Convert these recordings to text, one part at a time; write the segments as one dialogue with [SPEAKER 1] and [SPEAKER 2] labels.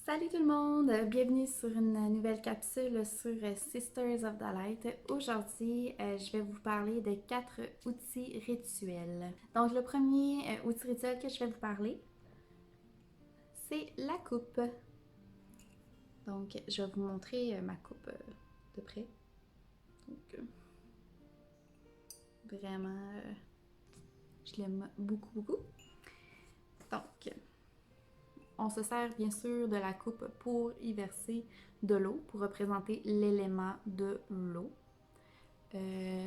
[SPEAKER 1] Salut tout le monde, bienvenue sur une nouvelle capsule sur Sisters of the Light. Aujourd'hui, je vais vous parler de 4 outils rituels. Donc le premier outil rituel que je vais vous parler, c'est la coupe. Donc je vais vous montrer ma coupe de près. Donc vraiment, je l'aime beaucoup. Donc on se sert bien sûr de la coupe pour y verser de l'eau, pour représenter l'élément de l'eau.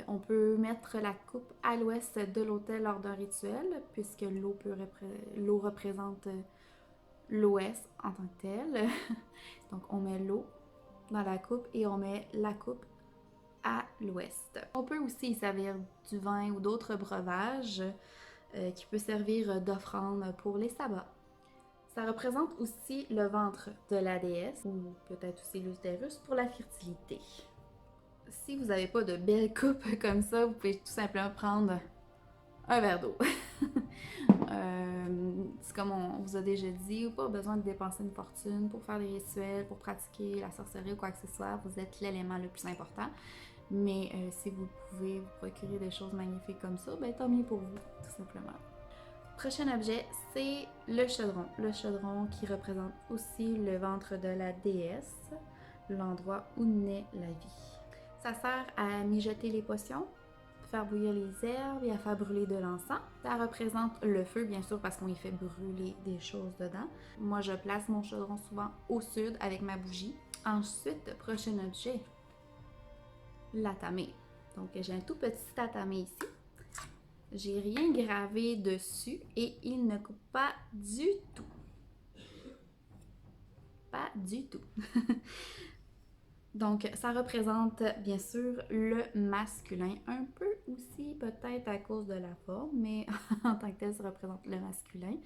[SPEAKER 1] On peut mettre la coupe à l'ouest de l'autel lors d'un rituel, puisque l'eau représente l'ouest en tant que tel. Donc on met l'eau dans la coupe et on met la coupe à l'ouest. On peut aussi y servir du vin ou d'autres breuvages qui peut servir d'offrande pour les sabbats. Ça représente aussi le ventre de la déesse, ou peut-être aussi l'utérus, pour la fertilité. Si vous n'avez pas de belle coupe comme ça, vous pouvez tout simplement prendre un verre d'eau. C'est comme on vous a déjà dit, pas besoin de dépenser une fortune pour faire des rituels, pour pratiquer la sorcellerie ou quoi que ce soit. Vous êtes l'élément le plus important. Mais si vous pouvez vous procurer des choses magnifiques comme ça, ben tant mieux pour vous, tout simplement. Prochain objet, c'est le chaudron. Le chaudron qui représente aussi le ventre de la déesse, l'endroit où naît la vie. Ça sert à mijoter les potions, faire bouillir les herbes et à faire brûler de l'encens. Ça représente le feu, bien sûr, parce qu'on y fait brûler des choses dedans. Moi, je place mon chaudron souvent au sud avec ma bougie. Ensuite, prochain objet, l'atamé. Donc, j'ai un tout petit atamé ici. J'ai rien gravé dessus et il ne coupe pas du tout. Pas du tout. Donc, ça représente bien sûr le masculin, un peu aussi peut-être à cause de la forme, mais en tant que tel, ça représente le masculin.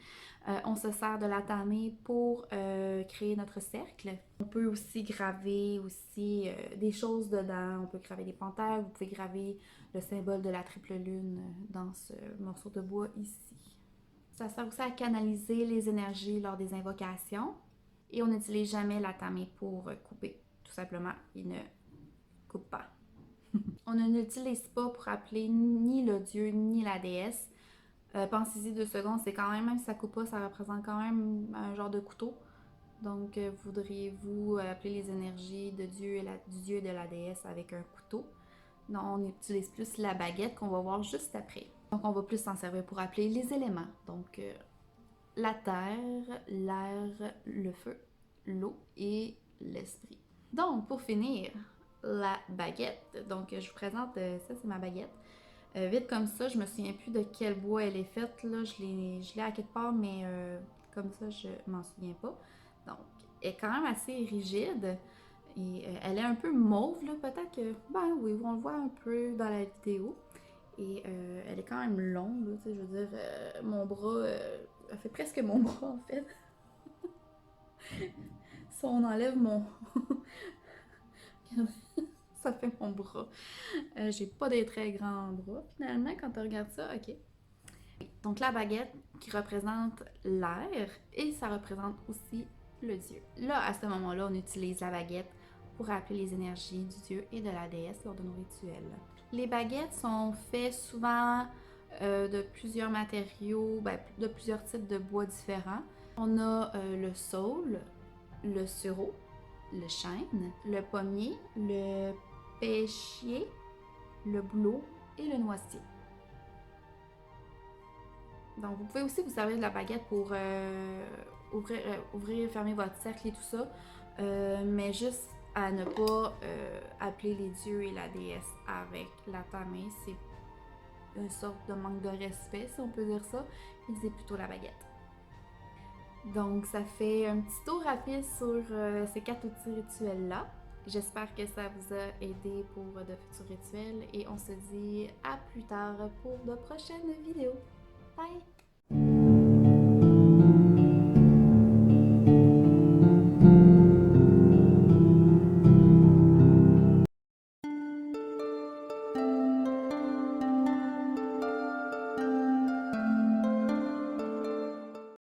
[SPEAKER 1] On se sert de l'atamé pour créer notre cercle. On peut aussi graver aussi des choses dedans. On peut graver des panthères, vous pouvez graver le symbole de la triple lune dans ce morceau de bois ici. Ça sert aussi à canaliser les énergies lors des invocations. Et on n'utilise jamais l'atamé pour couper. Tout simplement, il ne coupe pas. On ne l'utilise pas pour appeler ni le dieu ni la déesse. Pensez-y 2 secondes, c'est quand même si ça coupe pas, ça représente quand même un genre de couteau. Donc, voudriez-vous appeler les énergies de Dieu du dieu et de la déesse avec un couteau? Non, on utilise plus la baguette qu'on va voir juste après. Donc, on va plus s'en servir pour appeler les éléments. Donc, la terre, l'air, le feu, l'eau et l'esprit. Donc, pour finir, la baguette. Donc, je vous présente, ça c'est ma baguette. Vite comme ça, je me souviens plus de quel bois elle est faite. Là, je l'ai à quelque part, mais comme ça, je m'en souviens pas. Donc, elle est quand même assez rigide. Et elle est un peu mauve, là. Peut-être que, ben oui, on le voit un peu dans la vidéo. Et elle est quand même longue, là, je veux dire, mon bras, elle fait presque mon bras en fait. Si on enlève mon... ça fait mon bras. J'ai pas des très grands bras finalement quand on regarde ça, ok. Donc la baguette qui représente l'air et ça représente aussi le dieu. Là, à ce moment-là, on utilise la baguette pour appeler les énergies du dieu et de la déesse lors de nos rituels. Les baguettes sont faites souvent de plusieurs matériaux, de plusieurs types de bois différents. On a le saule, le sureau, le chêne, le pommier, le pêchier, le bouleau et le noisetier. Donc, vous pouvez aussi vous servir de la baguette pour ouvrir et fermer votre cercle et tout ça, mais juste à ne pas appeler les dieux et la déesse avec l'atamé. C'est une sorte de manque de respect, si on peut dire ça. Utilisez plutôt la baguette. Donc, ça fait un petit tour rapide sur ces 4 outils rituels-là. J'espère que ça vous a aidé pour de futurs rituels et on se dit à plus tard pour de prochaines vidéos. Bye!